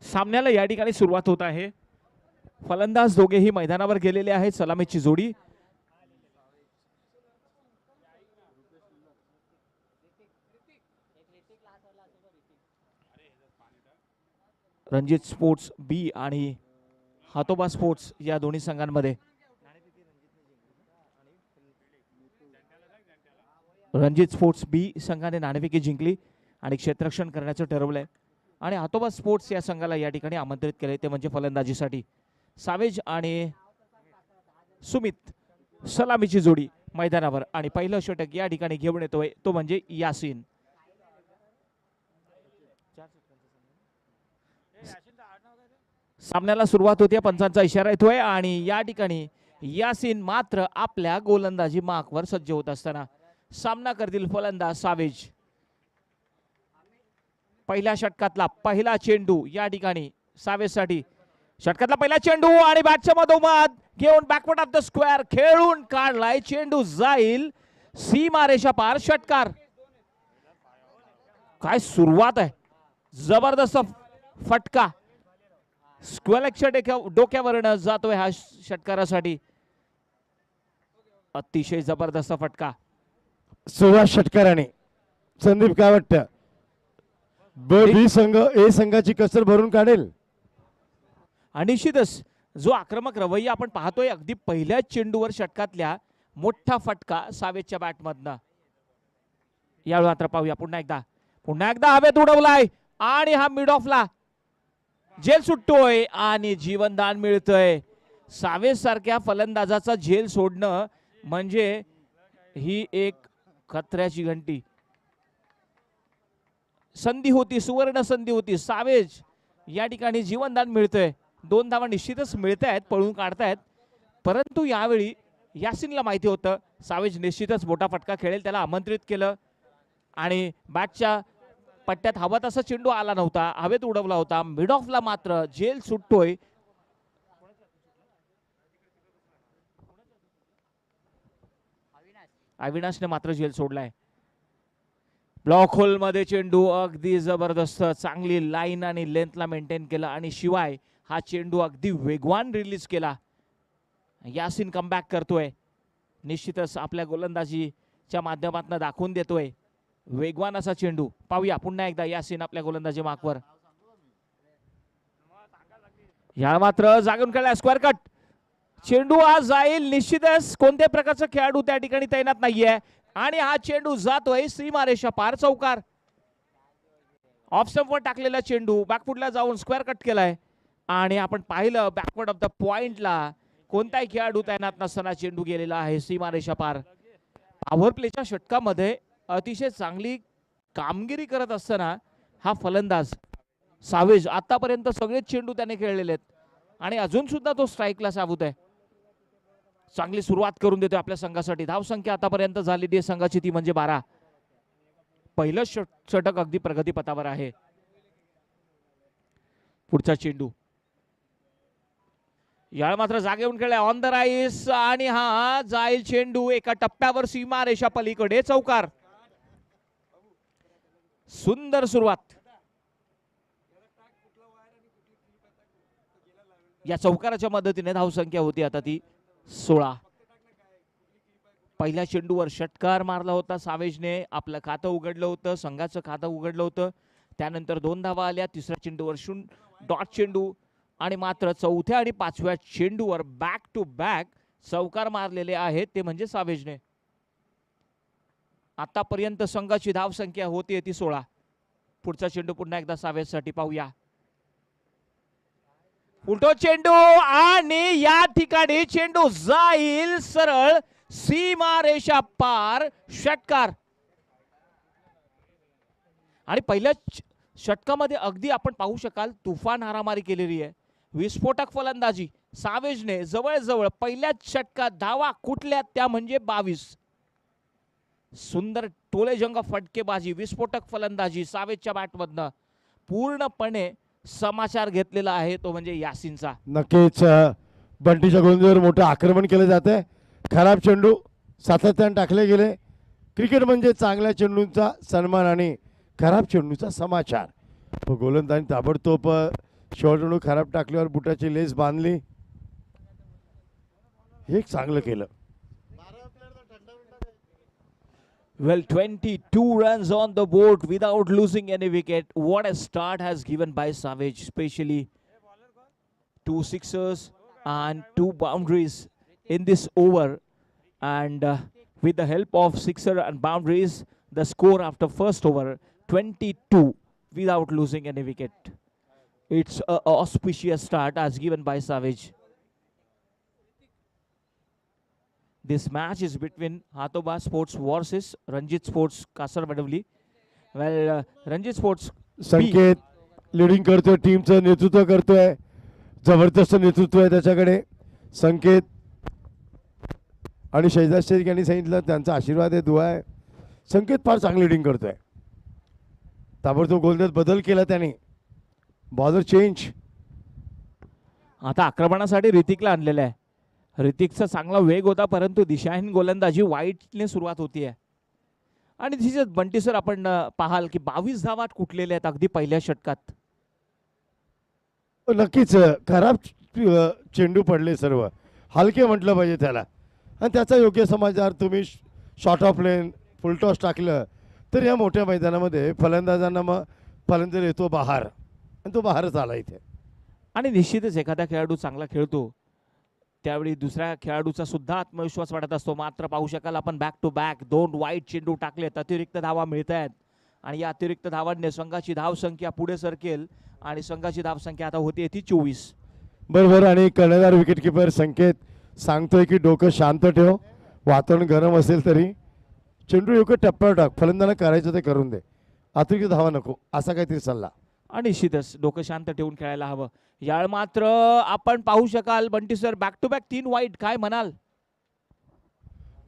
सामन्याला या ठिकाणी सुरुवात होत आहे। फलंदाज दोघेही मैदानावर गेलेले आहेत। सलामीची जोडी रणजित स्पोर्ट्स बी आणि हातोबा स्पोर्ट्स या दोन्ही संघांमध्ये रणजित स्पोर्ट्स बी संघाने नाणेफेकी जिंकली आणि क्षेत्ररक्षण करण्याचं ठरवलंय आणि हातोबा स्पोर्ट्स या संघाला या ठिकाणी आमंत्रित केले ते म्हणजे फलंदाजीसाठी सावेज आणि सुमित। सलामीची जोडी मैदानावर आणि पहिलं षटक या ठिकाणी घेऊन येतोय तो म्हणजे यासीन। सामन्याला सुरुवात होते, पंचांचा इशारा येतोय आणि या ठिकाणी यासीन मात्र आपल्या गोलंदाजी मार्कवर सज्ज होत असताना सामना करतील फलंदाज सावेज। पहिल्या षटकातला पहिला चेंडू या ठिकाणी सावेजसाठी। षटकातला पहिला चेंडू आणि बॅटच्या मधोमध घेऊन बॅकवर्ड ऑफ द स्क्वेअर खेळून काढलाय। चेंडू जाईल सीमारेषा पार। षटकार काय सुरुवात आहे, जबरदस्त फटका स्क्वेअरच्या डोक्यावरनं जातोय हा षटकारासाठी। अतिशय जबरदस्त फटका। सुरुवात षटकाराने संदीप काय वाटतं, बी संघ ए संघाची कसर भरून काढेल? आणि निश्चितच जो आक्रमक रवैया आपण पाहतोय अगदी पहिल्या चेंडूवर षटकातल्या मोठा फटका सावेजच्या बॅटमधनं। यावेळी मात्र पाहूया पुन्हा एकदा हवेत उडवलाय आणि हा मिड ऑफला झेल सुटतोय आणि जीवनदान मिळतंय। सावेज सारख्या फलंदाजाचा झेल सोडणं म्हणजे ही एक खतऱ्याची घंटी। संधी होती, सुवर्ण संधी होती। सावेज या ठिकाणी जीवनदान मिळतंय, 2 धावा निश्चितच मिळतायत, पळून काढतायत, परंतु यावेळी यासीनला माहिती होतं सावेज निश्चितच मोठा फटका खेळेल, त्याला आमंत्रित केलं आणि बॅटच्या पट्ट्यात हवा तसा चेंडू आला नव्हता, हवेत उडवला होता। मिड ऑफला मात्र झेल सुटतोय। अविनाशने मात्र झेल सोडलाय। ब्लॉक होल मध्ये चेंडू अगदी जबरदस्त, चांगली लाईन आणि लेंथला मेंटेन केला आणि शिवाय हा चेंडू अगदी वेगवान रिलीज केला। यासीन कमबॅक करतोय, निश्चितच आपल्या गोलंदाजीच्या माध्यमातून दाखवून देतोय वेगवान असा चेंडू। पाहूया पुन्हा एकदा यासीन आपल्या गोलंदाजी मार्कवर। या मात्र जागून खेळला स्क्वेअर कट। चेंडू आज जाईल, निश्चितच कोणत्या प्रकारचा खेळाडू त्या ठिकाणी तैनात नाहीये आणि हा चेंडू जातोय सीमारेषा पार। चौकार ऑफ स्टंपवर टाकलेला चेंडू बॅकफुटला जाऊन स्क्वेअर कट केलाय आणि आपण पाहिलं बॅकवर्ड ऑफ द पॉइंटला कोणताही खेळाडू तैनात नसताना चेंडू गेलेला आहे सीमारेषा पार। पॉवर प्लेच्या षटकामध्ये अतिशय चांगली कामगिरी करत असताना हा फलंदाज सावेज आतापर्यंत सगळे चेंडू त्याने खेळलेले आहेत आणि अजून सुद्धा तो स्ट्राईकला सावूत आहे। चांगली सुरुवात करून देतो आपल्या संघासाठी। धाव संख्या आतापर्यंत झालेली आहे संघाची ती म्हणजे 12। पहिलं षटक अगदी प्रगतीपथावर आहे। पुढचा चेंडू या मात्र जागेवरून खेळलाय ऑन द राईस आणि हा जाईल चेंडू एका टप्प्यावर सीमारेषा पलीकडे। चौकार, सुंदर सुरुवात। या चौकाराच्या मदतीने धावसंख्या होती आता ती 16। पहिल्या चेंडूवर षटकार मारला होता सावेजने, आपलं खातं उघडलं होतं, संघाचं खातं उघडलं होतं। त्यानंतर 2 धावा आल्या। तिसऱ्या चेंडूवर डॉट चेंडू आणि मात्र चौथ्या आणि पाचव्या चेंडूवर बॅक टू बॅक चौकार मारलेले आहेत ते म्हणजे सावेजने। आतापर्यंत संघाची धावसंख्या होती ती 16। पुढचा चेंडू पुन्हा एकदा सावेजसाठी। पाहूया उलटो चेंडू आणि या ठिकाणी चेंडू जाईल सरळ सीमारेषा पार। षटकार आणि पहिल्या षटकामध्ये अगदी आपण पाहू शकाल तुफान हारामारी केलेली आहे, विस्फोटक फलंदाजी सावेजने। जवळजवळ पहिल्या षटकात धावा कुठल्या त्या म्हणजे 22। सुंदर टोलेजंग फटकेबाजी, विस्फोटक फलंदाजी सावेजच्या बॅटमधनं पूर्णपणे समाचार घेतलेला आहे तो म्हणजे यासीनचा। नक्कीच बंटीच्या गोलंदाजीवर मोठं आक्रमण केलं जाते। खराब चेंडू सातत्याने टाकले गेले। क्रिकेट म्हणजे चांगल्या चेंडूंचा सन्मान आणि खराब चेंडूचा समाचार। गोलंदाज ताबडतोब चेंडू खराब टाकल्यावर बुटाची लेस बांधली. हे चांगलं केलं. Well, 22 runs on the board without losing any wicket. What a start has given by Savage, especially 2 sixers and 2 boundaries in this over. And with the help of sixer and boundaries, the score after first over 22 without losing any wicket. It's a auspicious start as given by Savage. This match is between Hatoba Sports versus Ranjit Sports Kasar Badavli. Well, Ranjit Sports संकेत leading करतोय, टीमचं नेतृत्व करतोय. जबरदस्त नेतृत्व आहे त्याच्याकडे. संकेत आणि शैजाद शेख यांनी सांगितलं त्यांचा आशीर्वाद आहे, दुआ आहे. संकेत फार चांगली लिडिंग करतोय. ताबडतोब गोलंदाज बदल केला त्याने. Bowler change. आता आक्रमणासाठी ऋतिकला आणलेलं आहे. ऋतिकचा चांगला वेग होता, परंतु दिशाहीन गोलंदाजी वाईटने सुरुवात होतीये. आणि तिचे बंटी सर आपण पाहाल की 22 धावा कुठलेले आहेत अगदी पहिल्या षटकात. नक्कीच खराब चेंडू पडले सर्व. हलके म्हटलं पाहिजे त्याला. आणि त्याचा योग्य समाचार तुम्ही शॉर्ट ऑफ लेन फुलटॉस टाकलं तर या मोठ्या मैदानामध्ये फलंदाजांना मग फलंदाज येतो बाहेर आणि तो बाहेरच आला इथे. आणि निश्चितच एखादा खेळाडू चांगला खेळतो त्यावेळी दुसऱ्या खेळाडूचा सुद्धा आत्मविश्वास वाढत असतो. मात्र पाहू शकाल आपण बॅक टू बॅक 2 वाईट चेंडू टाकलेत. अतिरिक्त धावा मिळत आहेत आणि या अतिरिक्त धावांनी संघाची धावसंख्या पुढे सरकेल आणि संघाची धावसंख्या आता होती ती 24. बरोबर. आणि कर्णधार विकेट किपर संकेत सांगतोय की डोकं शांत ठेव, वातावरण गरम असेल तरी चेंडू योग्य टप्प्यावर टाक, फलंदाजाला करायचं ते करून दे, अतिरिक्त धावा नको, असा काहीतरी सल्ला. आणि निश्चितच डोकं शांत ठेवून खेळायला हवं. यावेळी मात्र आपण पाहू शकाल Bunty sir back to back 3 wide. काय म्हणाल?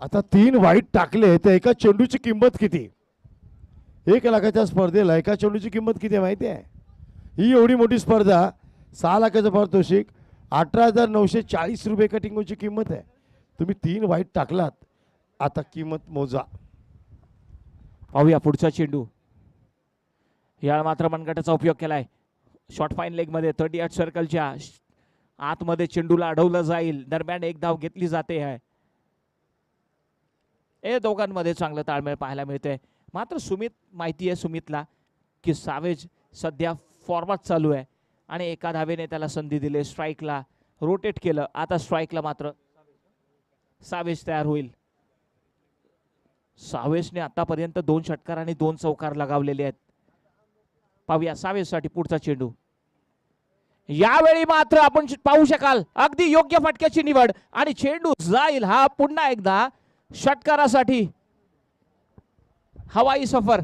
आता 3 वाईट टाकले तर एका चेंडूची किंमत किती? 1 लाखाच्या स्पर्धेला एका चेंडूची किंमत किती आहे माहिती आहे? ही एवढी मोठी स्पर्धा, 6 लाखाचं पारितोषिक, 18,940 रुपये एका टिंगूची किंमत आहे. तुम्ही 3 वाईट टाकलात, आता किंमत मोजा. पाहूया पुढचा चेंडू. यावेळी मात्र मनगटाचा उपयोग केलाय. शॉर्ट फाईन लेग मध्ये 38 सर्कलच्या आतमध्ये चेंडूला अडवलं जाईल. दरम्यान एक धाव घेतली जाते आहे. हे दोघांमध्ये चांगलं ताळमेळ पाहायला मिळतंय. मात्र सुमित माहिती आहे सुमितला की सावेज सध्या फॉरवर्ड चालू आहे आणि एका धावेने त्याला संधी दिली. स्ट्राईकला रोटेट केलं. आता स्ट्राईकला मात्र सावेज तयार होईल. सावेजने आतापर्यंत 2 षटकार आणि 2 चौकार लगावलेले आहेत. पाहूया सावेजसाठी पुढचा चेंडू. यावेळी मात्र आपण पाहू शकाल अगदी योग्य फटक्याची निवड आणि चेंडू जाईल हा पुन्हा एकदा षटकारासाठी. हवाई सफर.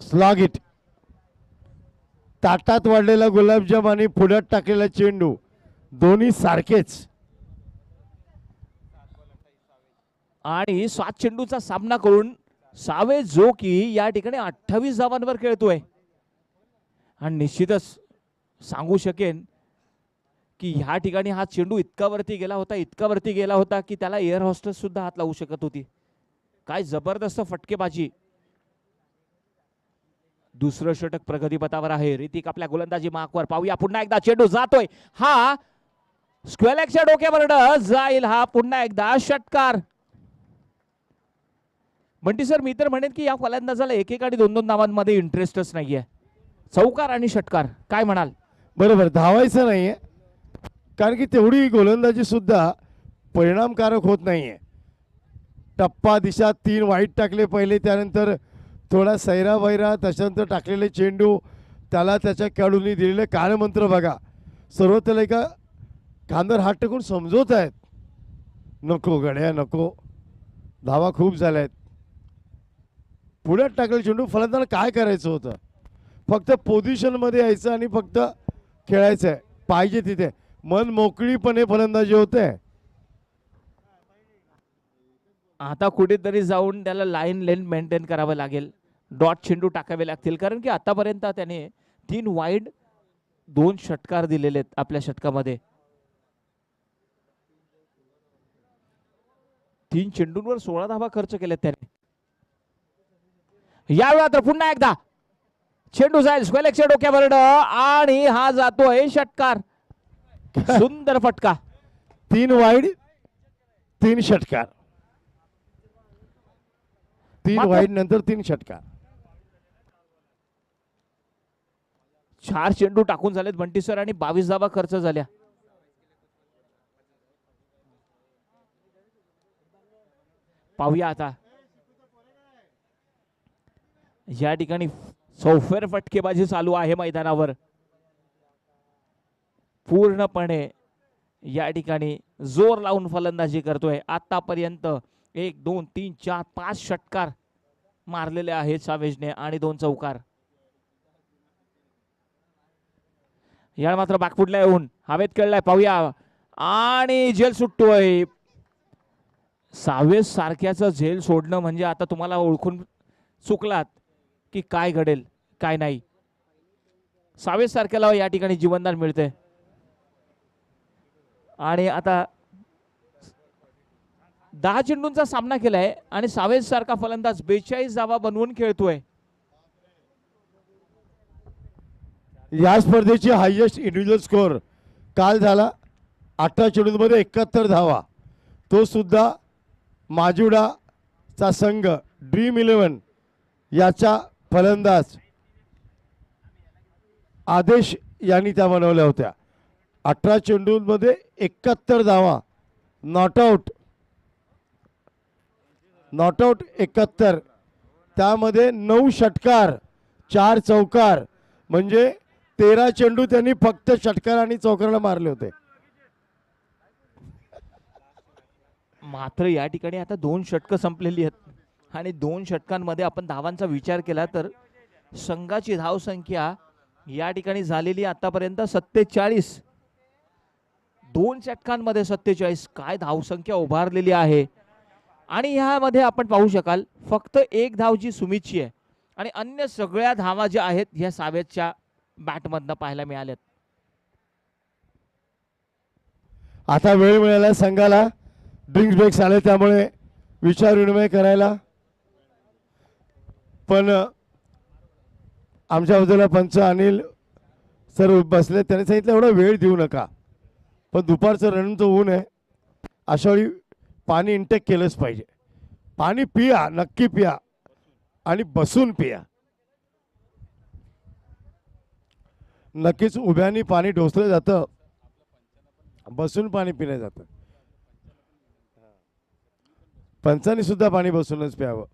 Slog it. ताटात वाढलेला गुलाबजाम आणि पुढ्यात टाकलेला चेंडू दोन्ही सारखेच. आणि 7 चेंडूचा सामना करून सावेज जो की या ठिकाणी 28 धावांवर खेळतोय. आणि निश्चितच सांगू शकेन की ह्या ठिकाणी हा चेंडू इतका वरती गेला होता की त्याला एअर हॉस्टेस सुद्धा हात लावू शकत होती. काय जबरदस्त फटकेबाजी. दुसरं षटक प्रगतीपथावर आहे. ऋतिक आपल्या गोलंदाजी मार्कवर. पाहूया पुन्हा एकदा चेंडू जातोय हा स्क्वेलेक्सच्या डोक्यावर जाईल हा पुन्हा एकदा षटकार. बंटी सर मी तर म्हणेन की या फलंदाजाला एक आणि 2 धावांमध्ये इंटरेस्टच नाहीये. चौकार आणि षटकार काय म्हणाल? बरोबर, धावायचं नाहीये कारण की तेवढी गोलंदाजी सुद्धा परिणामकारक होत नाहीये. टप्पा दिशा 3 वाईट टाकले पहिले, त्यानंतर थोडा सैरा वैरा, त्याच्यानंतर टाकलेले चेंडू, त्याला त्याच्या खेळाडूंनी दिलेले कानमंत्र बघा. सर्व त्याला एका खांद्यावर हात टाकून समजवत आहेत, नको गड्या नको, धावा खूप झाल्यात. पुढ्यात टाकलेलं चेंडू फलंदाजाला काय करायचं होतं? फक्त पोझिशनमध्ये यायचं आणि फक्त खेळायचं आहे पाहिजे तिथे. मन मोकळीपणे फलंदाजी होते. आता कुठेतरी जाऊन त्याला लाईन लेंथ मेंटेन करावं लागेल. डॉट चेंडू टाकावे लागतील कारण की आतापर्यंत त्याने 3 वाईड 2 षटकार दिलेले आहेत आपल्या षटकामध्ये. 3 चेंडूंवर 16 धावा खर्च केल्यात त्याने. यावेळी तर पुन्हा एकदा चेंडू जाईल स्क्वेलेक्सच्या डोक्यावर आणि हा जातोय षटकार. सुंदर फटका. 3 वाईड 3 षटकार. 3 मात्र- वाईड नंतर 3 षटकार. 4 चेंडू टाकून झालेत बंटी सर आणि 22 धावा खर्च झाल्या. पाहूया आता या ठिकाणी चौफेर फटकेबाजी चालू आहे मैदानावर. पूर्णपणे या ठिकाणी जोर लावून फलंदाजी करतोय. आतापर्यंत 1 2 3 4 5 षटकार मारलेले आहेत सावेजने आणि 2 चौकार. या मात्र बाकफुटला येऊन हवेत खेळलाय. पाहूया आणि झेल सुटतोय. सावेज सारख्याचं झेल सोडणं म्हणजे आता तुम्हाला ओळखून चुकलात की काय घडेल काय नाही. सावेज सारख्याला या ठिकाणी जीवनदान मिळते. आणि आता 10 चेंडूंचा सामना केलाय आणि सावेज सारखा फलंदाज 42 धावा बनवून खेळतोय. या स्पर्धेची हायएस्ट इंडिव्हिज्युअल स्कोअर काल झाला 18 चेंडूंमध्ये 71 धावा. तो सुद्धा माजुडाचा संघ ड्रीम 11 याचा फलंदाज आदेश यांनी त्या बनवल्या होत्या. 18 चेंडूंमध्ये 71 धावा. Not out 71. त्यामध्ये 9 षटकार 4 चौकार म्हणजे 13 चेंडू त्यांनी फक्त षटकार आणि चौकाराला मारले होते. मात्र या ठिकाणी आता 2 षटकं संपलेली आहेत आणि 2 षटकांमध्ये आपण धावांचा विचार केला तर संघाची धावसंख्या या ठिकाणी झालेली आतापर्यंत 47. 2 षटकांमध्ये 47 काय धावसंख्या उभारलेली आहे. आणि ह्यामध्ये आपण पाहू शकाल फक्त 1 धाव जी सुमितची आहे आणि अन्य सगळ्या धावा ज्या आहेत ह्या सावेजच्या बॅटमधनं पाहायला मिळाल्यात. आता वेळ मिळाला संघाला. ड्रिंक्स ब्रेक्स आले त्यामुळे विचार विनिमय करायला. पण आमच्या बाजूला पंच अनिल सर बसले. त्याने सांगितलं एवढा वेळ देऊ नका. पण दुपारचं रणचं ऊन आहे. अशा वेळी पाणी इंटेक केलंच पाहिजे. पाणी पिया नक्की पिया आणि बसून पिया. नक्कीच उभ्यानी पाणी ढोसलं जातं. बसून पाणी पिलं जातं. पंचांनी सुद्धा पाणी बसूनच प्यावं.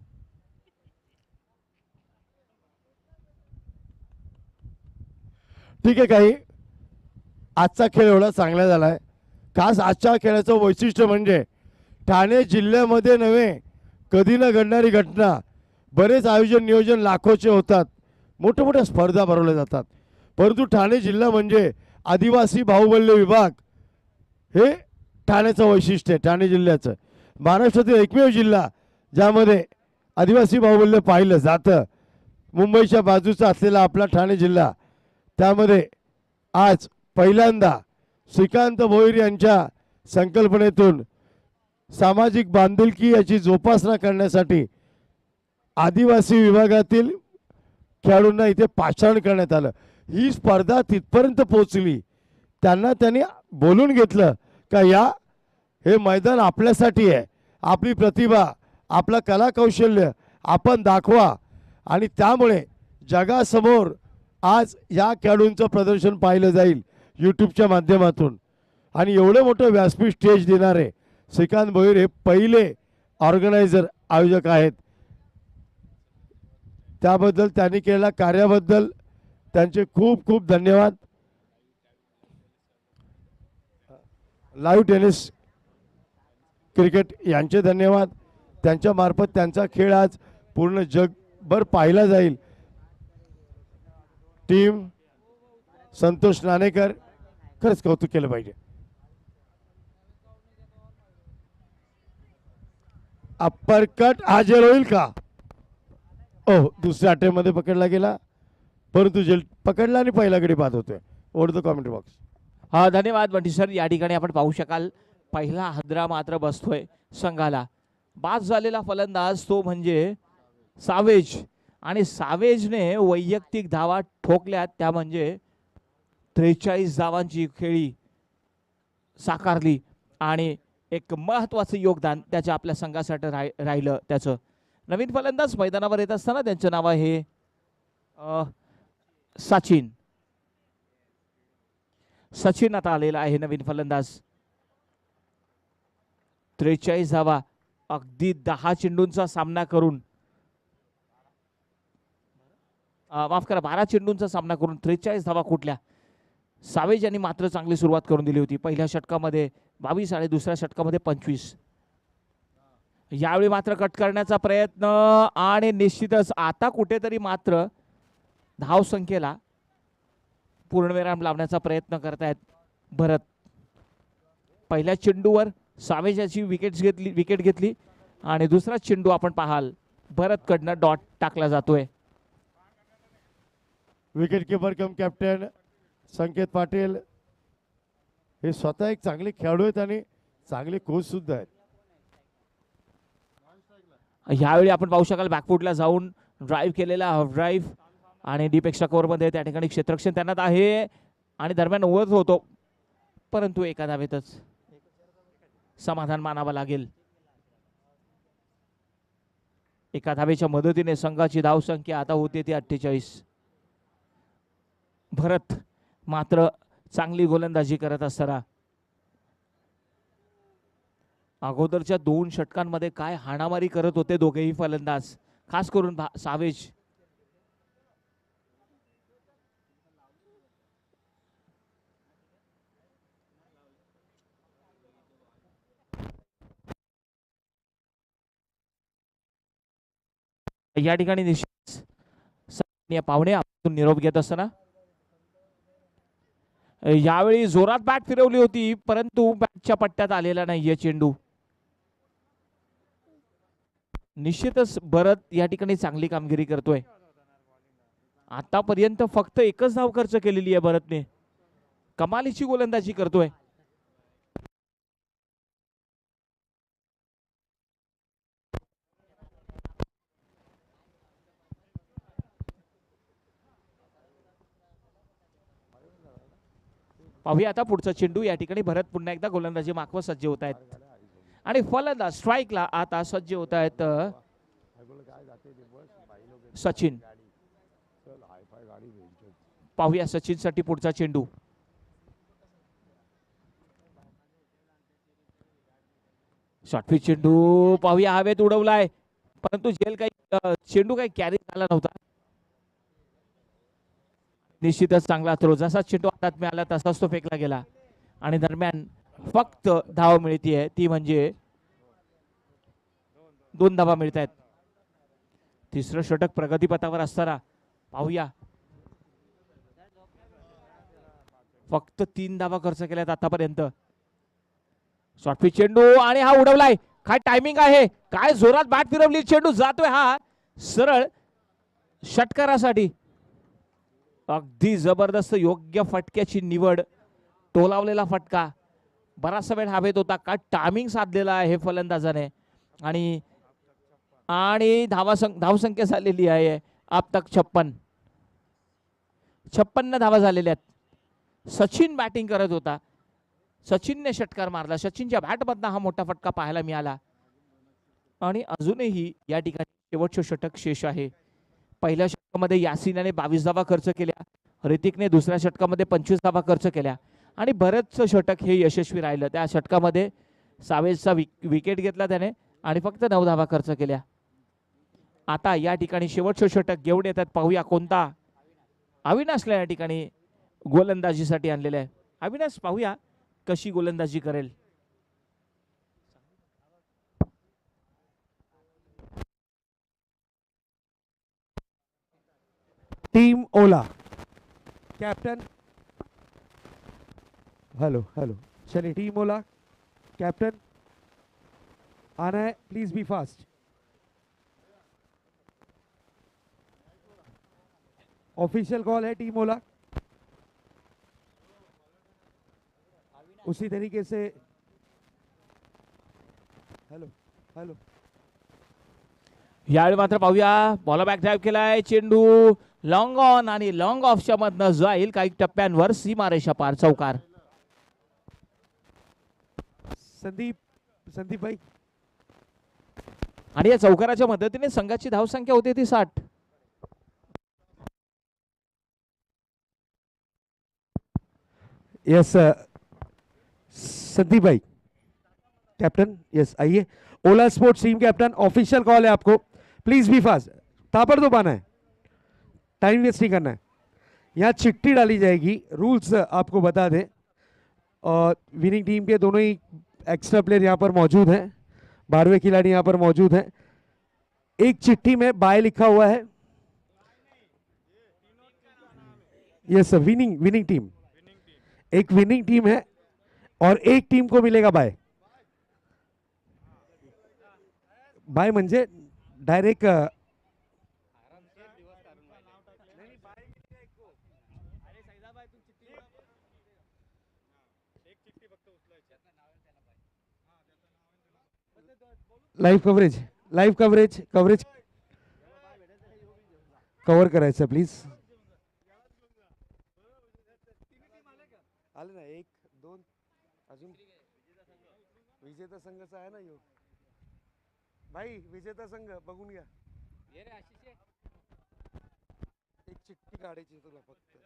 ठीक आहे. काही आजचा खेळ एवढा चांगला झालाय. खास आजच्या खेळाचं वैशिष्ट्य म्हणजे ठाणे जिल्ह्यामध्ये नव्हे कधी न घडणारी घटना. बरेच आयोजन नियोजन लाखोचे होतात. मोठ्या मोठ्या स्पर्धा भरवल्या जातात. परंतु ठाणे जिल्हा म्हणजे आदिवासी बाहुबल्य विभाग हे ठाण्याचं वैशिष्ट्य आहे. ठाणे जिल्ह्याचं महाराष्ट्रातील एकमेव जिल्हा ज्यामध्ये आदिवासी बाहुबल्य पाहिलं जातं. मुंबईच्या बाजूचा असलेला आपला ठाणे जिल्हा. त्यामध्ये आज पहिल्यांदा श्रीकांत भोईर यांच्या संकल्पनेतून सामाजिक बांधिलकी याची जोपासना करण्यासाठी आदिवासी विभागातील खेळाडूंना इथे पाचारण करण्यात आलं. ही स्पर्धा तिथपर्यंत पोहोचली. त्यांनी बोलून घेतलं का हे मैदान आपल्यासाठी आहे. आपली प्रतिभा आपला कला कौशल्य आपण दाखवा आणि त्यामुळे जगासमोर आज या खेळाडूंचं प्रदर्शन पाहिलं जाईल यूट्यूबच्या माध्यमातून. आणि एवढं मोठं व्यासपीठ स्टेज देणारे श्रीकांत भोईर हे पहिले ऑर्गनायझर आयोजक आहेत. त्याबद्दल त्यांनी केलेल्या कार्याबद्दल त्यांचे खूप खूप धन्यवाद. लाईव्ह टेनिस क्रिकेट यांचे धन्यवाद. त्यांच्या मार्फत त्यांचा खेळ आज पूर्ण जगभर पाहिला जाईल. टीम संतोष नाणेकर खरंच कौतुक केलं पाहिजे. अप्पर कट हा जेल होईल का? ओह दुसऱ्या अटेम्प्टमध्ये पकडला गेला परंतु जेल पकडला आणि पहिला गडी बाद होतोय. Over the commentary box. हा धन्यवाद बंटी सर. या ठिकाणी आपण पाहू शकाल पहिला हादरा मात्र बसतोय संघाला. बाद झालेला फलंदाज तो म्हणजे सावेज आणि सावेजने वैयक्तिक धावा ठोकल्यात, त्या म्हणजे 43 धावांची खेळी साकारली आणि एक महत्वाचं योगदान त्याच्या आपल्या संघासाठी राहिलं त्याचं. नवीन फलंदाज मैदानावर येत असताना त्यांचं नाव आहे सचिन. सचिन आता आलेला आहे नवीन फलंदाज. 43 धावा अगदी 10 चेंडूंचा सामना करून, माफ करा 12 चेंडूंचा सामना करून 43 धावा कुठल्या. सावेज यांनी मात्र चांगली सुरुवात करून दिली होती. पहिल्या षटकामध्ये 22 आणि दुसऱ्या षटकामध्ये 25. यावेळी मात्र कट करण्याचा प्रयत्न आणि निश्चितच आता कुठेतरी मात्र धाव संख्येला पूर्णविराम लावण्याचा प्रयत्न करतायत भरत. पहिल्या चेंडूवर सावेजाची विकेट घेतली आणि दुसरा चेंडू आपण पाहाल भरत कडनं डॉट टाकला जातोय. विकेट किपर कम कॅप्टन संकेत पाटील हे स्वतः एक चांगले खेळाडू आहेत आणि चांगले कोच सुद्धा आहेत. यावेळी आपण पाहू शकाल बॅकफुटला जाऊन ड्राईव्ह केलेला हाफ ड्राईव्ह आणि डीप एक्स्ट्रा कोअरमध्ये त्या ठिकाणी क्षेत्ररक्षण त्यांना आहे आणि दरम्यान ओव्हर होतो, परंतु एका धावेतच समाधान मानावं लागेल. एका धावेच्या मदतीने संघाची धावसंख्या आता होते ती 48. भरत मात्र चांगली गोलंदाजी करत असताना अगोदरच्या 2 षटकांमध्ये काय हाणामारी करत होते दोघेही फलंदाज, खास करून सावेज. या ठिकाणी निश्चित पाहुणे आपण निरोप घेत असताना यावेळी जोरात बॅट फिरवली होती, परंतु बॅटच्या पट्ट्यात आलेला नाहीये चेंडू. निश्चितच भरत या ठिकाणी चांगली कामगिरी करतोय. आतापर्यंत फक्त एकच धाव खर्च केलेली आहे भरतने. कमालीची गोलंदाजी करतोय. पाहूया आता पुढचा चेंडू. या ठिकाणी भरत पुन्हा एकदा गोलंदाजी मागवत सज्ज होत आहेत आणि फलंदाज स्ट्राईकला आता सज्ज होत आहेत सचिन. पाहूया सचिन साठी पुढचा चेंडू. शॉर्टपिच चेंडू पाहूया हवेत उडवलाय, परंतु चेंडू काही कॅरी झाला नव्हता. निश्चितच चांगला थ्रो, जसा चेंडू हातात मिळाला तसाच तो फेकला गेला आणि दरम्यान फक्त धाव मिळतीये ती म्हणजे 2 धावा मिळत आहेत. तिसरं षटक प्रगतीपथावर असताना पाहूया फक्त 3 धावा खर्च केल्यात आतापर्यंत. शॉर्टपिच चेंडू आणि हा उडवलाय. काय टायमिंग आहे, काय जोरात बॅट फिरवली, चेंडू जातोय हा सरळ षटकारासाठी. अगदी जबरदस्त योग्य फटक्याची निवड, टोलावलेला फटका, बराचसा वेळ हवेत होता. काय टायमिंग साधलेला आहे फलंदाजाने आणि आणि धावसंख्या झालेली आहे अब तक 56 धावा झालेल्या आहेत. सचिन बॅटिंग करत होता, सचिनने षटकार मारला, सचिनच्या बॅटमधनं हा मोठा फटका पाहायला मिळाला आणि अजूनही या ठिकाणी शेवटचे षटक शेष आहे. पहिल्या षटकामध्ये यासिनाने 22 धावा खर्च केल्या, ऋतिकने दुसऱ्या षटकामध्ये 25 धावा खर्च केल्या आणि बरंचसं षटक हे यशस्वी राहिलं. त्या षटकामध्ये सावेजचा विकेट घेतला त्याने आणि फक्त 9 धावा खर्च केल्या. आता या ठिकाणी शेवटचे षटक घेऊन येतात, पाहूया कोणता. अविनाशला या ठिकाणी गोलंदाजीसाठी आणलेलं आहे. अविनाश पाहूया कशी गोलंदाजी करेल. टीम ओला कैप्टन, हेलो हेलो चलिए टीम ओला कैप्टन आना है, please be fast. Official call है टीम ओला. उसी तरीके से हेलो हेलो यावेळी मात्र पाहूया बॉल बॅक ड्राईव्ह केलाय, चेंडू लॉंग ऑन आणि लॉंग ऑफच्या मधनं जाईल काही टप्प्यांवर सीमारेषा पार चौकार. संदीप संदीप भाई. आणि या चौकाराच्या मदतीने संघाची धावसंख्या होती ती 60. यस संदीप भाई कैप्टन. यस आइए. Ola sports team captain, official call है आपको. Please be fast. ताबड़तोड़ पाना है, टाइम वेस्ट नहीं करना है. यहाँ चिट्ठी डाली जाएगी. रूल्स आपको बता दें, और विनिंग टीम के दोनों ही एक्स्ट्रा प्लेयर यहाँ पर मौजूद हैं, 12वें खिलाड़ी यहाँ पर मौजूद हैं. एक चिट्ठी में बाय लिखा हुआ है. Yes sir, winning winning team. एक विनिंग टीम है और एक टीम को मिलेगा बाय. बाय म्हणजे direct live coverage. Live coverage coverage cover करायचं प्लीज. आले ना, 1 2 अजून विजेता संघाचा आहे ना योग. भाई विजेता संघ बघून घ्या. एक चिठ्ठी काढायची तुला फक्त.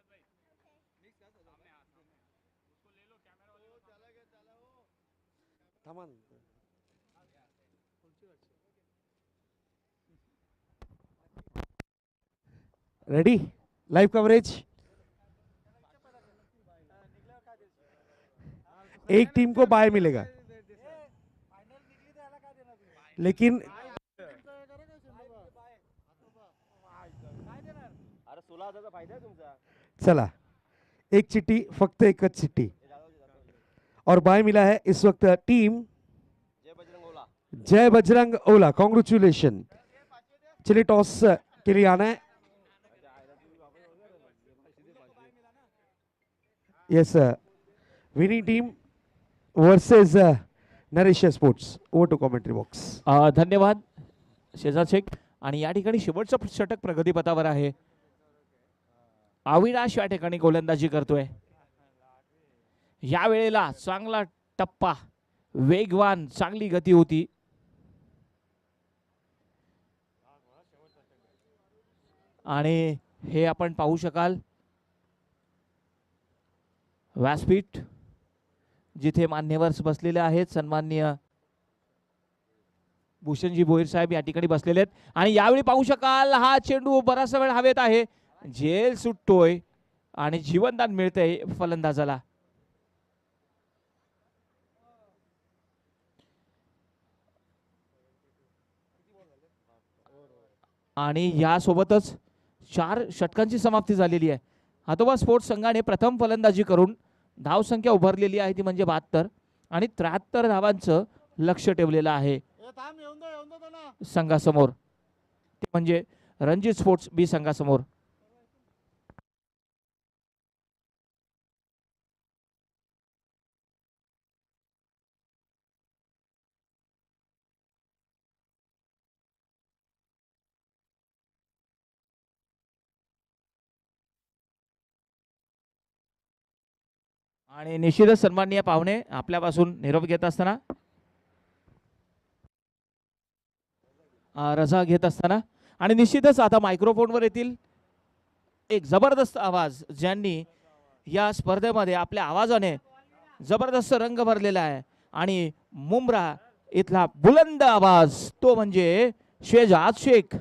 थांबा ना. रेडी. Live coverage. एक टीम को बाय मिलेगा, लेकिन चला एक चिट्ठी, फक्त एकच चिट्ठी. और बाय मिला है इस वक्त टीम जय बजरंग ओला. कॉन्ग्रेचुलेशन. चलिए टॉस के लिए आना है. Yes winning team versus Naresh sports. Over to commentary box. धन्यवाद शेजाद शेख. आणि या ठिकाणी शेवटचं षटक प्रगतीपथावर आहे. अविनाश या ठिकाणी गोलंदाजी करतोय. या वेळेला चांगला टप्पा, वेगवान, चांगली गती होती. आणि हे आपण पाहू शकाल व्यासपीठ जिथे मान्यवर बसलेले आहेत, सन्माननीय भूषणजी भोईर साहेब या ठिकाणी बसलेले आहेत. आणि यावेळी पाहू शकाल हा चेंडू बराचसा वेळ हवेत आहे. झेल सुटतोय आणि जीवनदान मिळतंय फलंदाजाला. आणि यासोबतच 4 षटकांची समाप्ती झालेली आहे. हातोबा स्पोर्ट्स संघाने प्रथम फलंदाजी करून धावसंख्या उभारलेली आहे ती म्हणजे 72 आणि 73 धावांचं लक्ष ठेवलेलं आहे संघासमोर, ते म्हणजे रणजित स्पोर्ट्स बी संघासमोर. आणि निश्चितच सन्माननीय पाहुणे आपल्यापासून निरोप घेत असताना, रजा घेत असताना, आणि निश्चितच आता मायक्रोफोनवर येतील एक जबरदस्त आवाज ज्यांनी या स्पर्धेमध्ये आपल्या आवाजाने जबरदस्त रंग भरलेला आहे. आणि मुंब्रा इथला बुलंद आवाज तो म्हणजे शेजाद शेख.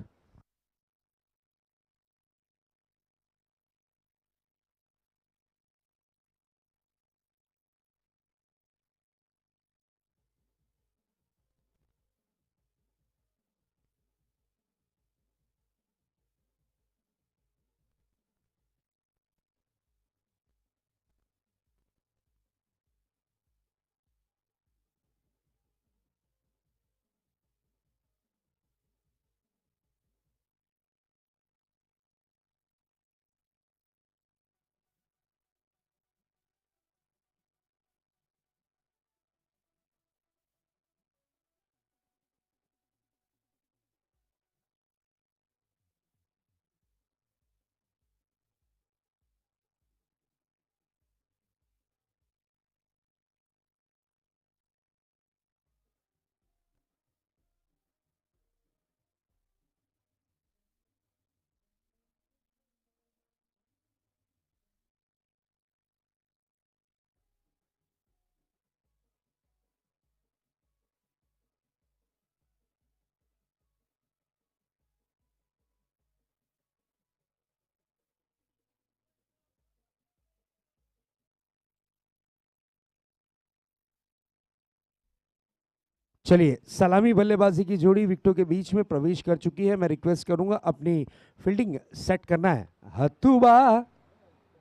चलिए, सलामी बल्लेबाजी की जोड़ी विकेटों के बीच में प्रवेश कर चुकी है। मैं रिक्वेस्ट करूंगा अपनी फील्डिंग सेट करना है। Hathua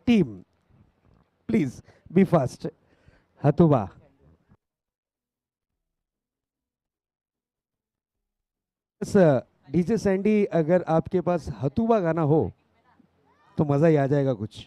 team, please be fast. Hathua, DJ Sandy, अगर आपके पास हथुबा गाना हो तो मजा ही आ जाएगा कुछ।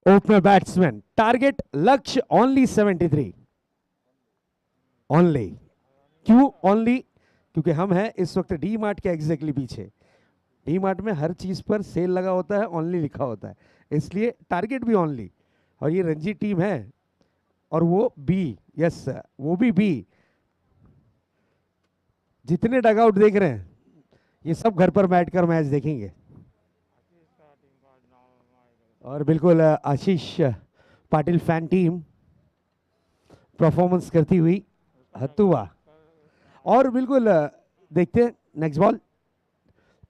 ओपनर बैट्समैन, टारगेट लक्ष्य ओनली 73। ओनली, क्यों ओनली? क्योंकि हम हैं इस वक्त डी मार्ट के एग्जैक्टली पीछे। डी मार्ट में हर चीज पर सेल लगा होता है, ओनली लिखा होता है, इसलिए टारगेट भी ओनली। और ये रणजी टीम है और वो बी, यस वो भी बी। जितने डगआउट देख रहे हैं ये सब घर पर बैठकर मैच देखेंगे। और बिल्कुल आशीष पाटिल फैन टीम परफॉर्मेंस करती हुई हथुआ। और बिल्कुल देखते हैं नेक्स्ट बॉल।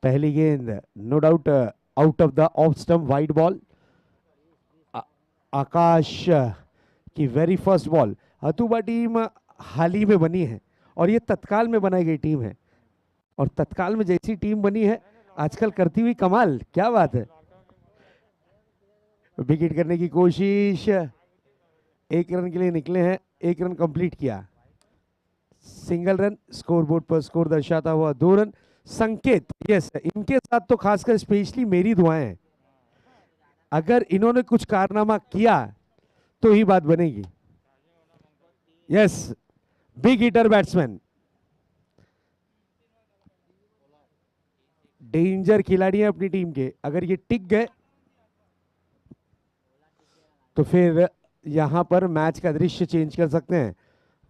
पहली गेंद no doubt out of the off stump, wide ball. Akash की very first ball. Hathua team हाल ही में बनी है और ये तत्काल में बनाई गई टीम है, और तत्काल में जैसी टीम बनी है आजकल करती हुई कमाल। क्या बात है, विकेट करने की कोशिश, एक रन के लिए निकले हैं, एक रन कंप्लीट किया, सिंगल रन। स्कोरबोर्ड पर स्कोर दर्शाता हुआ 2 रन। संकेत, यस इनके साथ तो खासकर स्पेशली मेरी दुआएं हैं। अगर इन्होंने कुछ कारनामा किया तो ही बात बनेगी। Yes, big hitter batsman, danger खिलाड़ी है अपनी टीम के। अगर ये टिक गए तो फिर यहां पर मैच का दृश्य चेंज कर सकते हैं।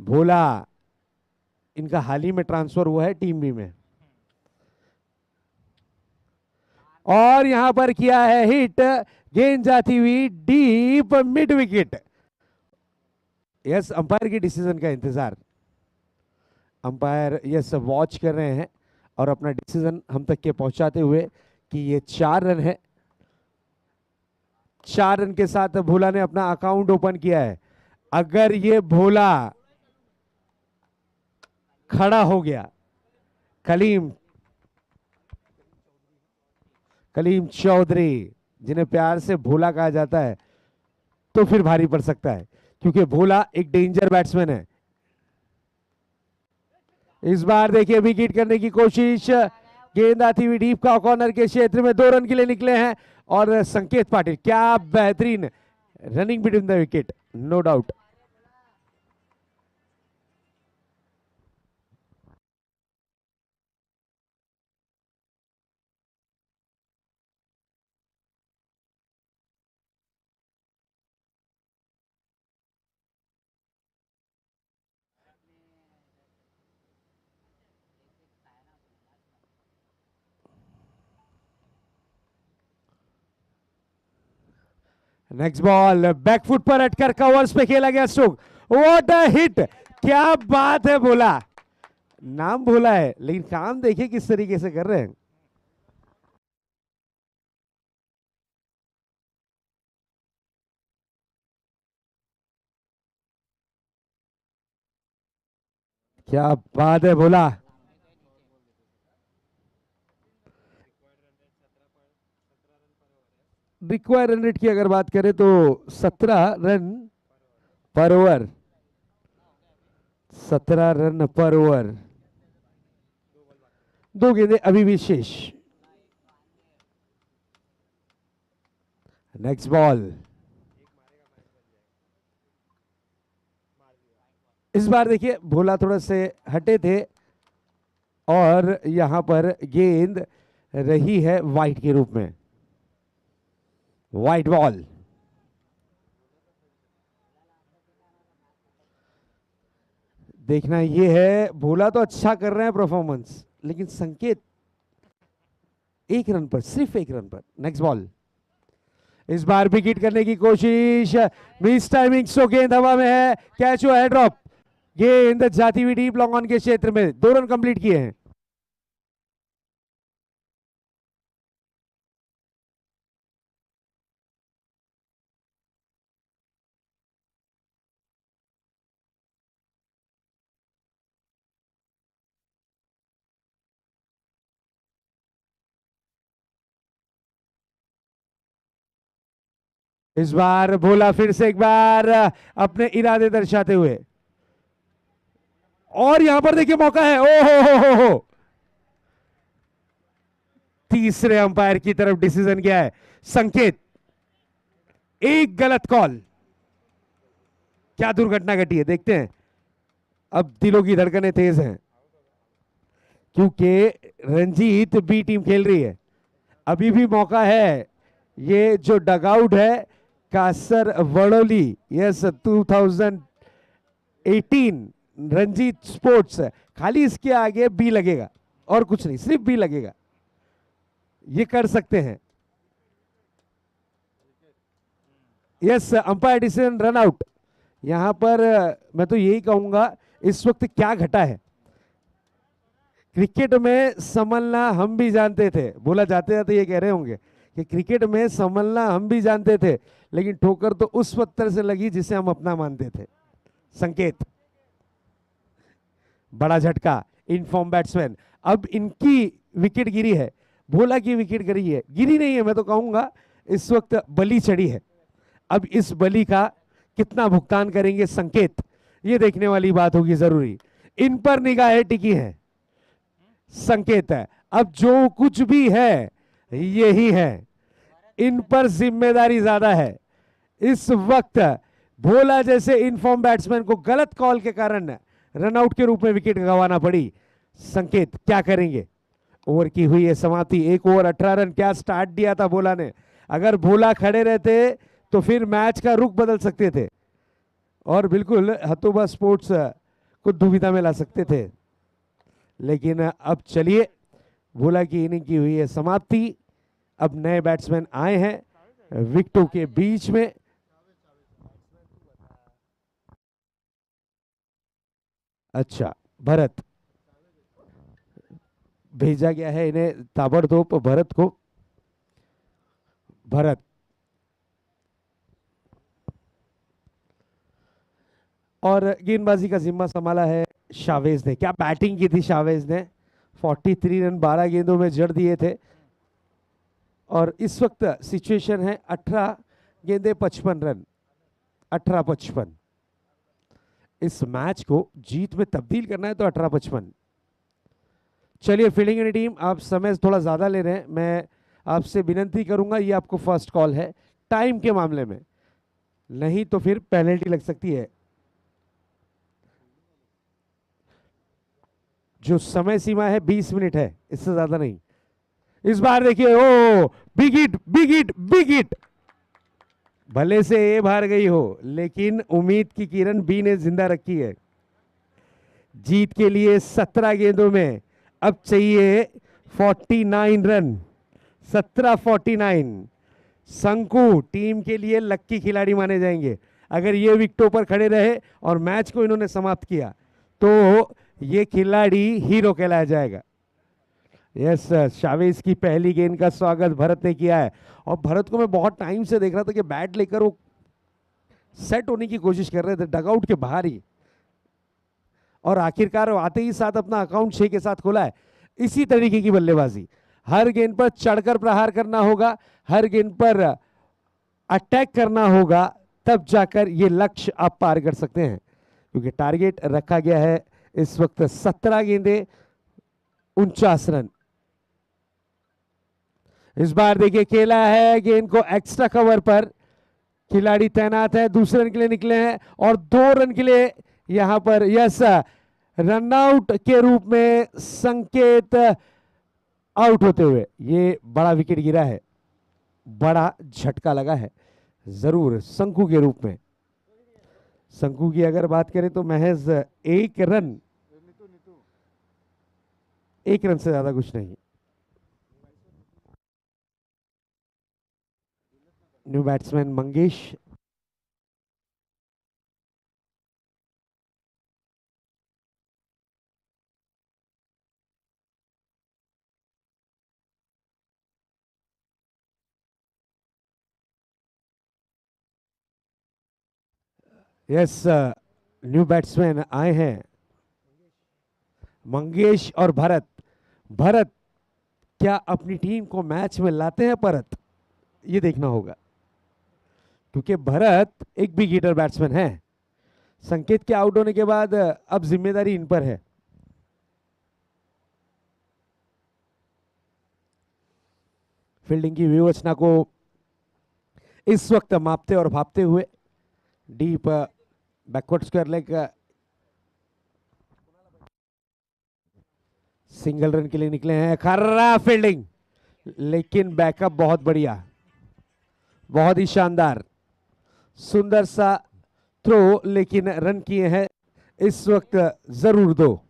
भोला, इनका हाल ही में ट्रांसफर हुआ है टीम बी में, और यहां पर किया है हिट। गेंद जाती हुई deep mid wicket. Yes, umpire के डिसीजन का इंतजार। अंपायर यस वॉच कर रहे हैं और अपना डिसीजन हम तक के पहुंचाते हुए कि ये 4 रन है। 4 रन के साथ भोला ने अपना अकाउंट ओपन किया है। अगर ये भोला खड़ा हो गया, कलीम चौधरी, जिन्हें प्यार से भोला कहा जाता है, तो फिर भारी पड़ सकता है, क्योंकि भोला एक डेंजर बैट्समैन है। इस बार देखिए विकेट करने की कोशिश, गेंद आती हुई डीप का कॉर्नर के क्षेत्र में, 2 रन के लिए निकले हैं। और संकेत पाटिल, क्या बेहतरीन running between the wicket, no doubt. Next ball back foot पर अटकर कवर्स पे खेला गया स्ट्रोक। व्हाट अ हिट, क्या बात है। भोला, नाम भोला है लेकिन काम देखिए किस तरीके से कर रहे हैं। क्या बात है भोला। रिक्वायर रन रेट की अगर बात करें तो 17 रन पर ओवर, 17 रन पर ओवर। 2 गेंदें अभी भी शेष। नेक्स्ट बॉल, इस बार देखिए भोला थोड़ा से हटे थे और यहां पर गेंद रही है वाइट के रूप में, वाइट बॉल। देखना ये है, भोला तो अच्छा कर रहे हैं परफॉर्मेंस, लेकिन संकेत एक रन पर, सिर्फ एक रन पर। नेक्स्ट बॉल, इस बार भी हिट करने की कोशिश, मिस टाइमिंग, सो गेंद हवा में है, कैच हुआ है, ड्रॉप, गेंद जाती हुई डीप लॉन्ग ऑन के क्षेत्र में, 2 रन कंप्लीट किए हैं। इस बार भोला फिर से एक बार अपने इरादे दर्शाते हुए, और यहां पर देखिए मौका है, ओ हो, तीसरे अंपायर की तरफ डिसीजन क्या है, संकेत, एक गलत कॉल, क्या दुर्घटना घटी है देखते हैं। अब दिलों की धड़कनें तेज हैं, क्योंकि रंजीत बी टीम खेल रही है, अभी भी मौका है। ये जो डगआउट है कासर वड़ोली, यस 2018 रंजीत स्पोर्ट्स, खाली इसके आगे बी लगेगा और कुछ नहीं, सिर्फ बी लगेगा, ये कर सकते हैं। Yes, umpire decision run out. यहां पर मैं तो यही कहूंगा, इस वक्त क्या घटा है, क्रिकेट में संभलना हम भी जानते थे, बोला जाते जाते ये कह रहे होंगे कि क्रिकेट में संभलना हम भी जानते थे, लेकिन ठोकर तो उस पत्थर से लगी जिसे हम अपना मानते थे। संकेत, बड़ा झटका, इनफॉर्म बैट्समैन, अब इनकी विकेट गिरी है, भोला की विकेट गिरी है, गिरी नहीं है, मैं तो कहूंगा इस वक्त बलि चढ़ी है। अब इस बलि का कितना भुगतान करेंगे संकेत, ये देखने वाली बात होगी जरूरी। इन पर निगाहें टिकी हैं संकेत है, अब जो कुछ भी है यही है, इन पर जिम्मेदारी ज्यादा है। इस वक्त भोला जैसे इनफॉर्म बैट्समैन को गलत कॉल के कारण रनआउट के रूप में विकेट गंवाना पड़ी। संकेत क्या करेंगे, ओवर की हुई है समाप्ति, 1 ओवर 18 रन। क्या स्टार्ट दिया था भोला ने, अगर भोला खड़े रहते तो फिर मैच का रुख बदल सकते थे और बिल्कुल हतोबा स्पोर्ट्स को दुविधा में ला सकते थे, लेकिन अब चलिए, भोला की इनिंग की हुई है समाप्ति। अब नए बैट्समैन आए हैं विकेटों के बीच में। अच्छा, भरत भेजा गया है इन्हें ताबड़तोड़, भरत को, भरत और गेंदबाजी का जिम्मा संभाला है शावेज ने। क्या बैटिंग की थी शावेज ने, 43 रन 12 गेंदों में जड़ दिए थे, और इस वक्त सिचुएशन है 18 गेंदे 55 रन, 18-55। इस मैच को जीत में तब्दील करना है तो 18-55। चलिए फील्डिंग की टीम, आप समय थोड़ा ज्यादा ले रहे हैं, मैं आपसे विनती करूंगा, ये आपको फर्स्ट कॉल है टाइम के मामले में, नहीं तो फिर पेनल्टी लग सकती है। जो समय सीमा है 20 मिनट है, इससे ज्यादा नहीं। इस बार देखिए, oh big hit, big hit, big hit, भले से ए बाहर गई हो, लेकिन उम्मीद की किरण बी ने जिंदा रखी है। जीत के लिए 17 गेंदों में अब चाहिए 49 रन, 17-49। संकू टीम के लिए लक्की खिलाड़ी माने जाएंगे, अगर ये विकेटों पर खड़े रहे और मैच को इन्होंने समाप्त किया तो ये खिलाड़ी हीरो कहलाया जाएगा। यस, शावेज की पहली गेंद का स्वागत भरत ने किया है, और भरत को मैं बहुत टाइम से देख रहा था कि बैट लेकर वो सेट होने की कोशिश कर रहे थे डगआउट के बाहर ही, और आखिरकार आते ही साथ अपना अकाउंट 6 के साथ खोला है। इसी तरीके की बल्लेबाजी, हर गेंद पर चढ़कर प्रहार करना होगा, हर गेंद पर अटैक करना होगा, तब जाकर ये लक्ष्य आप पार कर सकते हैं, क्योंकि टारगेट रखा गया है इस वक्त 17 गेंदे 49 रन। इस बार देखिए खेला है गेंद को एक्स्ट्रा कवर पर, खिलाड़ी तैनात है, दूसरे रन के लिए निकले हैं और 2 रन के लिए यहां पर यस रनआउट के रूप में संकेत आउट होते हुए, ये बड़ा विकेट गिरा है, बड़ा झटका लगा है जरूर शंकु के रूप में। शंकु की अगर बात करें तो महज एक रन से ज्यादा कुछ नहीं। New batsman Mangesh. Yes, new batsman आए हैं मंगेश और भरत। भरत क्या अपनी टीम को मैच में लाते हैं परत, ये देखना होगा, क्योंकि भरत एक बिग हिटर बैट्समैन है। संकेत के आउट होने के बाद अब जिम्मेदारी इन पर है। फील्डिंग की व्यवस्था को इस वक्त मापते और भापते हुए deep backward square leg single run के लिए निकले हैं। खर्रा फील्डिंग, लेकिन बैकअप बहुत बढ़िया, बहुत ही शानदार, सुंदर सा थ्रो, लेकिन रन किए हैं इस वक्त जरूर दो।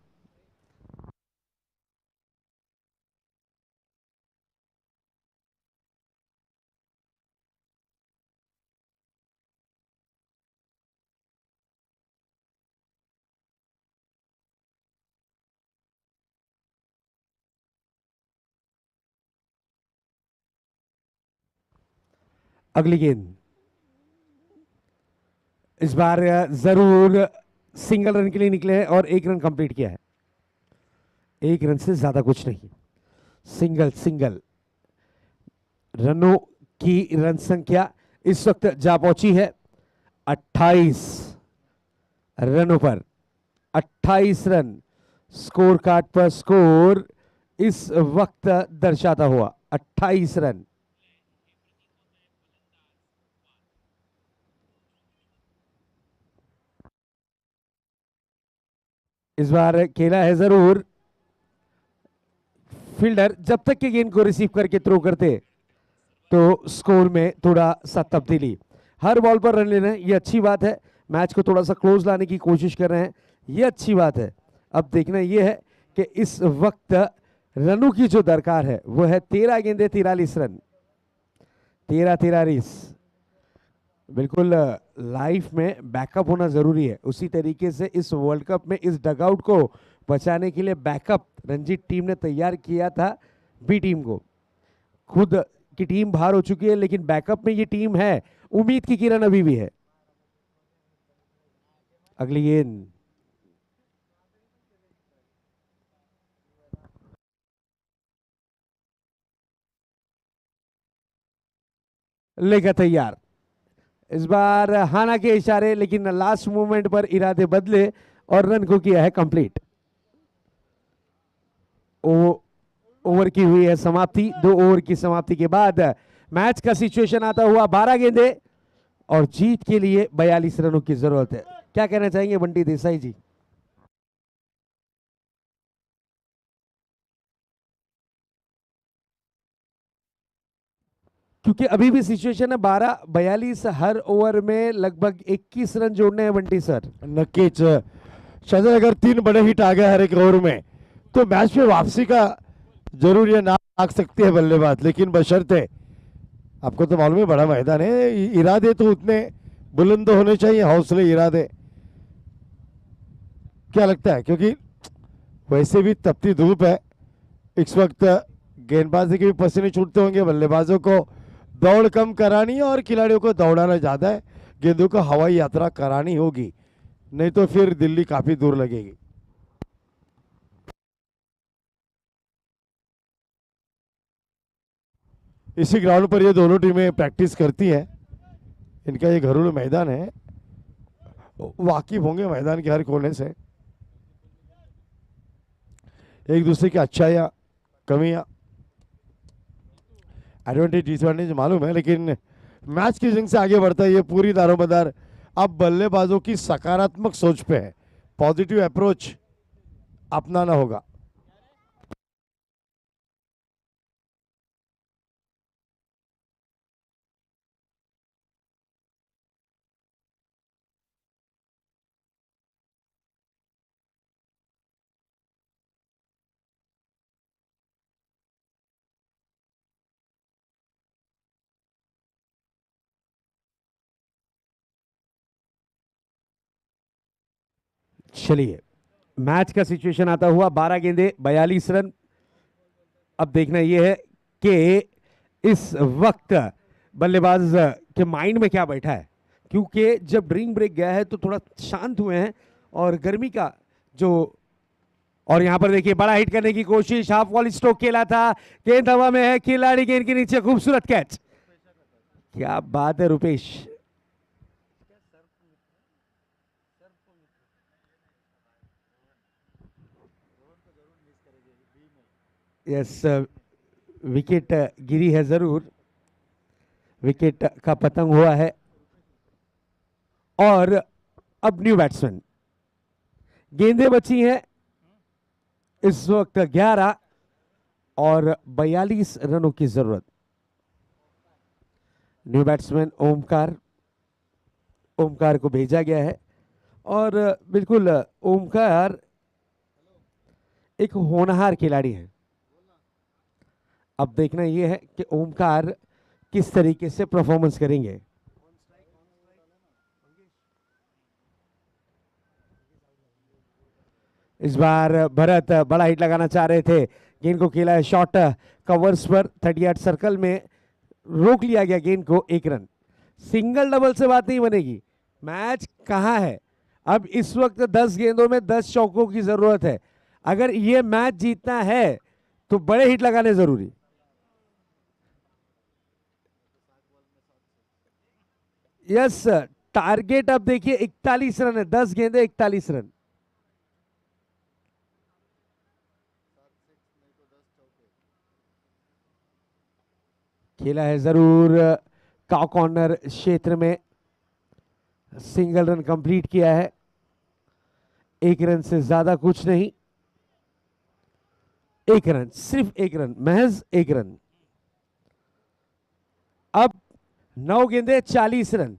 अगली गेंद, इस बार जरूर सिंगल रन के लिए निकले हैं और एक रन कंप्लीट किया है, एक रन से ज्यादा कुछ नहीं। सिंगल रनों की रन संख्या इस वक्त जा पहुंची है 28 रनों पर। 28 रन स्कोर कार्ड पर स्कोर इस वक्त दर्शाता हुआ 28 रन। इस बार खेला है जरूर फील्डर, जब तक के गेंद को रिसीव करके थ्रो करते तो स्कोर में थोड़ा सा तब्दीली। हर बॉल पर रन लेना ये अच्छी बात है, मैच को थोड़ा सा क्लोज लाने की कोशिश कर रहे हैं, ये अच्छी बात है। अब देखना ये है कि इस वक्त रनों की जो दरकार है वो है 13 गेंदे 43 रन, 13-43। बिल्कुल लाइफ में बैकअप होना जरूरी है, उसी तरीके से इस वर्ल्ड कप में इस डगआउट को बचाने के लिए बैकअप रंजीत टीम ने तैयार किया था बी टीम को। खुद की टीम बाहर हो चुकी है, लेकिन बैकअप में ये टीम है, उम्मीद की किरण अभी भी है। अगली गेंद, लेकर तैयार, इस बार हाना के इशारे, लेकिन लास्ट मोमेंट पर इरादे बदले और रन को किया है कंप्लीट। ओवर की हुई है समाप्ति। 2 ओवर की समाप्ति के बाद मैच का सिचुएशन आता हुआ 12 गेंदे और जीत के लिए 42 रनों की जरूरत है। क्या कहना चाहेंगे बंटी देसाई जी? क्योंकि अभी भी सिचुएशन है 12-42, हर ओवर में लगभग 21 रन जोड़ने हैं बंटी सर। नक्कीच शायद अगर 3 बड़े हिट आ गए हर एक ओवर में तो मैच में वापसी का जरूर ये ना आ सकती है बल्लेबाज, लेकिन बशर्ते आपको तो मालूम है बड़ा मैदान है, इरादे तो उतने बुलंद होने चाहिए, हौसले इरादे। क्या लगता है, क्योंकि वैसे भी तपती धूप है इस वक्त, गेंदबाजी के भी पसीने छूटते होंगे, बल्लेबाजों को दौड़ कम करानी है और खिलाड़ियों को दौड़ाना ज्यादा है, गेंदों को हवाई यात्रा करानी होगी, नहीं तो फिर दिल्ली काफी दूर लगेगी। इसी ग्राउंड पर ये दोनों टीमें प्रैक्टिस करती हैं, इनका ये घरेलू मैदान है, वाकिफ होंगे मैदान के हर कोने से, एक दूसरे की अच्छाइयाँ कमियां एडवांटेज डिसएडवांटेज मालूम है, लेकिन मैच की जंग से आगे बढ़ता है ये पूरी दारोमदार अब बल्लेबाजों की सकारात्मक सोच पे है, पॉजिटिव अप्रोच अपनाना होगा। चलिए, मैच का सिचुएशन आता हुआ 12 गेंदे 42 रन। अब देखना यह है कि इस वक्त बल्लेबाज के माइंड में क्या बैठा है, क्योंकि जब ड्रिंक ब्रेक गया है तो थोड़ा शांत हुए हैं और गर्मी का जो, और यहां पर देखिए बड़ा हिट करने की कोशिश, हाफ वॉल स्ट्रोक खेला था, गेंद हवा में है, खिलाड़ी गेंद के नीचे, खूबसूरत कैच। क्या बात है रुपेश। यस, विकेट गिरी है जरूर, विकेट का पतंग हुआ है। और अब न्यू बैट्समैन, गेंदें बची हैं इस वक्त 11 और 42 रनों की जरूरत। न्यू बैट्समैन ओमकार, ओमकार को भेजा गया है और बिल्कुल ओमकार एक होनहार खिलाड़ी है। अब देखना यह है कि ओमकार किस तरीके से परफॉर्मेंस करेंगे। इस बार भरत बड़ा हिट लगाना चाह रहे थे, गेंद को खेला है शॉर्ट कवर्स पर, 38 सर्कल में रोक लिया गया गेंद को, 1 रन। सिंगल डबल से बात नहीं बनेगी, मैच कहां है। अब इस वक्त 10 गेंदों में 10 चौकों की जरूरत है। अगर ये मैच जीतना है तो बड़े हिट लगाने जरूरी। यस, टारगेट अब देखिए 41 रन है, 10 गेंदे 41 रन। खेला है जरूर काउ कॉर्नर क्षेत्र में, सिंगल रन कंप्लीट किया है, 1 रन से ज्यादा कुछ नहीं, 1 रन, सिर्फ 1 रन, महज 1 रन। अब 9 गेंदे 40 रन।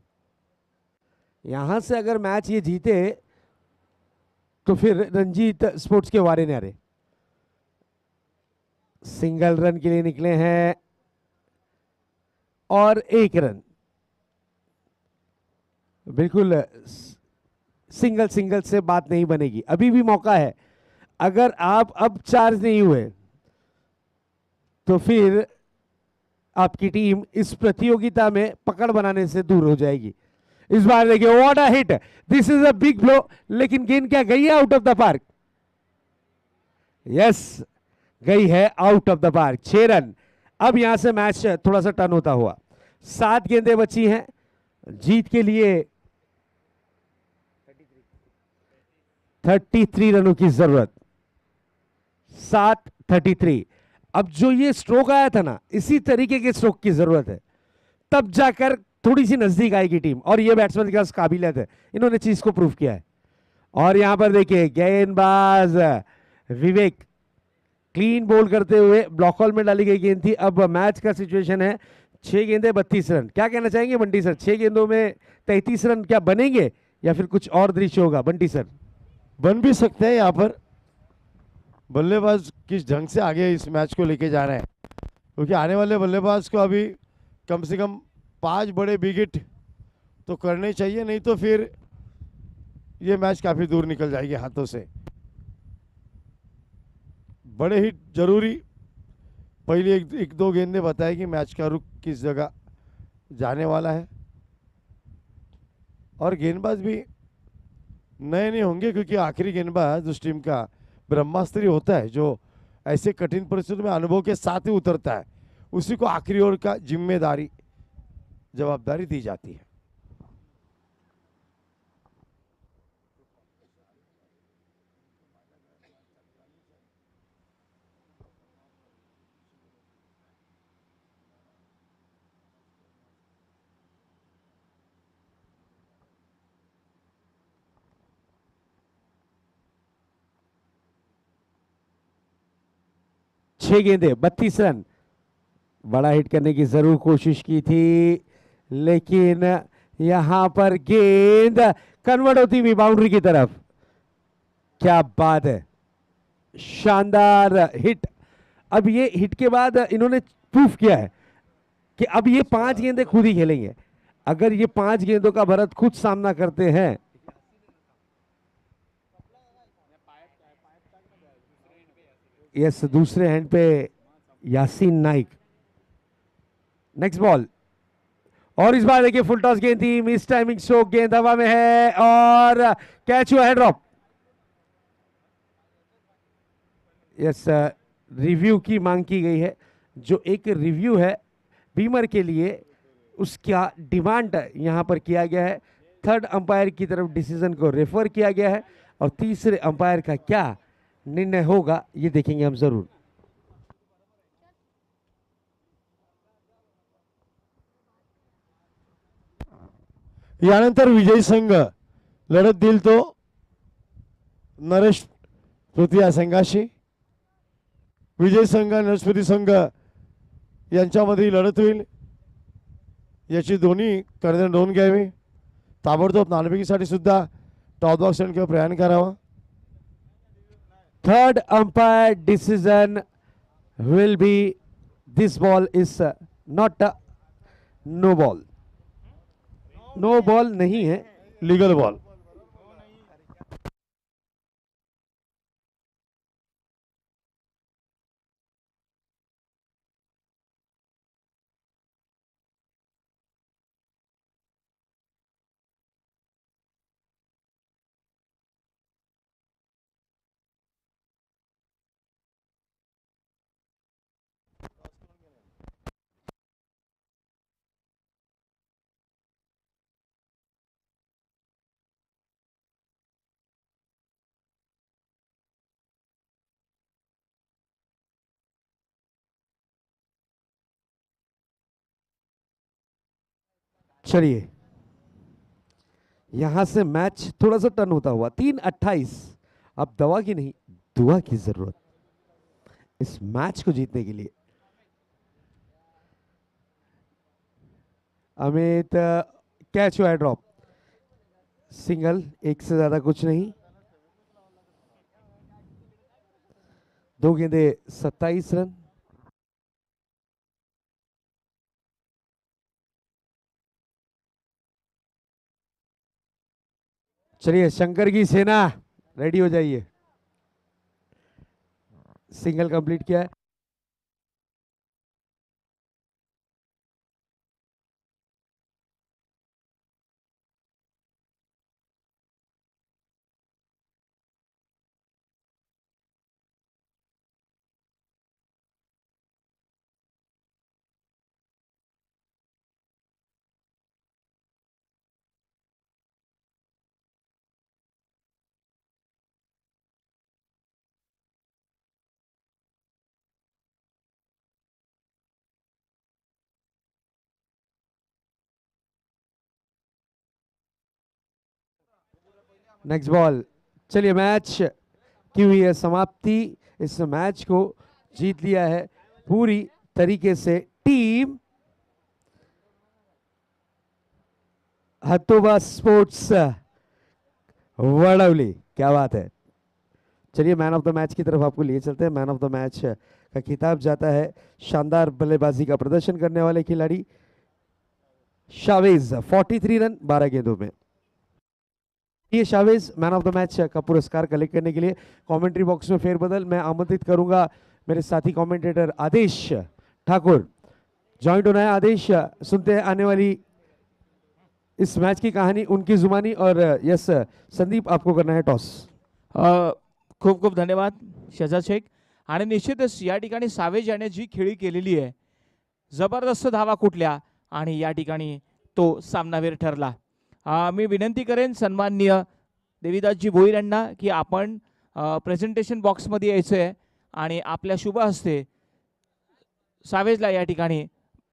यहां से अगर मैच ये जीते तो फिर रंजीत स्पोर्ट्स के वारे न्यारे। सिंगल रन के लिए निकले हैं और 1 रन, बिल्कुल सिंगल सिंगल से बात नहीं बनेगी, अभी भी मौका है। अगर आप अब चार्ज नहीं हुए तो फिर आपकी टीम इस प्रतियोगिता में पकड़ बनाने से दूर हो जाएगी। इस बार देखिए what a hit, this is a big blow, लेकिन गेंद क्या गई है out of the park. Yes, गई है out of the park, 6 run. अब यहां से मैच थोड़ा सा टर्न होता हुआ, 7 गेंदें बची हैं जीत के लिए, 33 रनों की जरूरत, 7-33। अब जो ये स्ट्रोक आया था ना, इसी तरीके के स्ट्रोक की जरूरत है, तब जाकर थोड़ी सी नजदीक आएगी टीम, और ये बैट्समैन के पास काबिलियत है, इन्होंने चीज को प्रूव किया है। और यहां पर देखिए गेंदबाज विवेक क्लीन बॉल करते हुए, ब्लॉक हॉल में डाली गई गेंद थी। अब मैच का सिचुएशन है 6 गेंदे 32 रन। क्या कहना चाहेंगे बंटी सर, 6 गेंदों में 33 रन क्या बनेंगे या फिर कुछ और दृश्य होगा बंटी सर? बन भी सकते हैं। यहाँ पर बल्लेबाज किस ढंग से आगे इस मैच को लेके जा रहे हैं, क्योंकि आने वाले बल्लेबाज को अभी कम से कम 5 बड़े बिग हिट तो करने चाहिए, नहीं तो फिर ये मैच काफ़ी दूर निकल जाएगी हाथों से। बड़े हिट जरूरी, पहले एक दो गेंदें बताएगी मैच का रुख किस जगह जाने वाला है। और गेंदबाज भी नए नहीं होंगे, क्योंकि आखिरी गेंदबाज उस टीम का ब्रह्मास्त्र ही होता है, जो ऐसे कठिन परिस्थितियों में अनुभव के साथ ही उतरता है, उसी को आखिरी ओवर का जिम्मेदारी जवाबदारी दी जाती है। 6 गेंदे 32 रन। बड़ा हिट करने की जरूर कोशिश की थी, लेकिन यहां पर गेंद कन्वर्ट होती हुई बाउंड्री की तरफ। क्या बात है, शानदार हिट। अब ये हिट के बाद इन्होंने प्रूफ किया है कि अब ये 5 गेंदें खुद ही खेलेंगे। अगर ये 5 गेंदों का भरत खुद सामना करते हैं, यस, दूसरे हैंड पे यासीन नाइक। नेक्स्ट बॉल, और इस बार देखिए फुल टॉस गेंद थी, मिस टाइमिंग स्ट्रोक, गेंद हवा में है और कैच हुआ है, ड्रॉप। यस, रिव्यू की मांग की गई है। जो एक रिव्यू है बीमर के लिए, उसका डिमांड यहां पर किया गया है। थर्ड अंपायर की तरफ डिसीजन को रेफर किया गया है और तीसरे अंपायर का क्या निर्णय होगा ये देखेंगे हम जरूर। यानंतर विजयी संघ लढत देईल तो नरेश पृथ्वी या संघाशी। विजयी संघ नरेश पृथ्वी संघ यांच्यामध्ये लढत होईल, याची दोन्ही कर्णधार नोंद घ्यावी। ताबडतोब नाणेफेकीसाठी सुद्धा टॉप बॉक्स किंवा प्रयाण करावा। Third umpire decision will be this ball is not a no ball. No ball नहीं है, लीगल बॉल। चलिए यहां से मैच थोड़ा सा टर्न होता हुआ 3-28। अब दवा की नहीं, दुआ की जरूरत इस मैच को जीतने के लिए। अमित, कैच हुआ है, ड्रॉप, सिंगल, एक से ज्यादा कुछ नहीं। 2 गेंदे 27 रन। चलिए शंकर की सेना रेडी हो जाइए। सिंगल कंप्लीट किया है। नेक्स्ट बॉल, चलिए मैच की हुई है समाप्ति। इस मैच को जीत लिया है पूरी तरीके से टीम हतोबा स्पोर्ट्स वडवली। क्या बात है। चलिए मैन ऑफ द मैच की तरफ आपको लिए चलते हैं। मैन ऑफ द मैच का खिताब जाता है शानदार बल्लेबाजी का प्रदर्शन करने वाले खिलाड़ी शावेज, 43 रन 12 गेंदों में। ये Shavez man of the match का पुरस्कार कलेक्ट करने के लिए कमेंट्री बॉक्स में फेरबदल मैं आमंत्रित करूंगा मेरे साथी कमेंटेटर आदेश ठाकुर। ज्वाइंट होना है आदेश। सुनते हैं आने वाली इस मैच की कहानी उनकी जुबानी। और यस संदीप, आपको करना है टॉस। खूप खूप धन्यवाद शहजाद शेख। आणि निश्चितच या ठिकाणी सावेज याने जी खेळी केलेली आहे, जबरदस्त धावा कुठल्या आणि या ठिकाणी तो सामनावीर ठरला। मी विनंती करेन सन्माननीय देवीदासजी भोईर यांना की आपण प्रेझेंटेशन बॉक्समध्ये यायचं आहे आणि आपल्या शुभ हस्ते सावेजला या ठिकाणी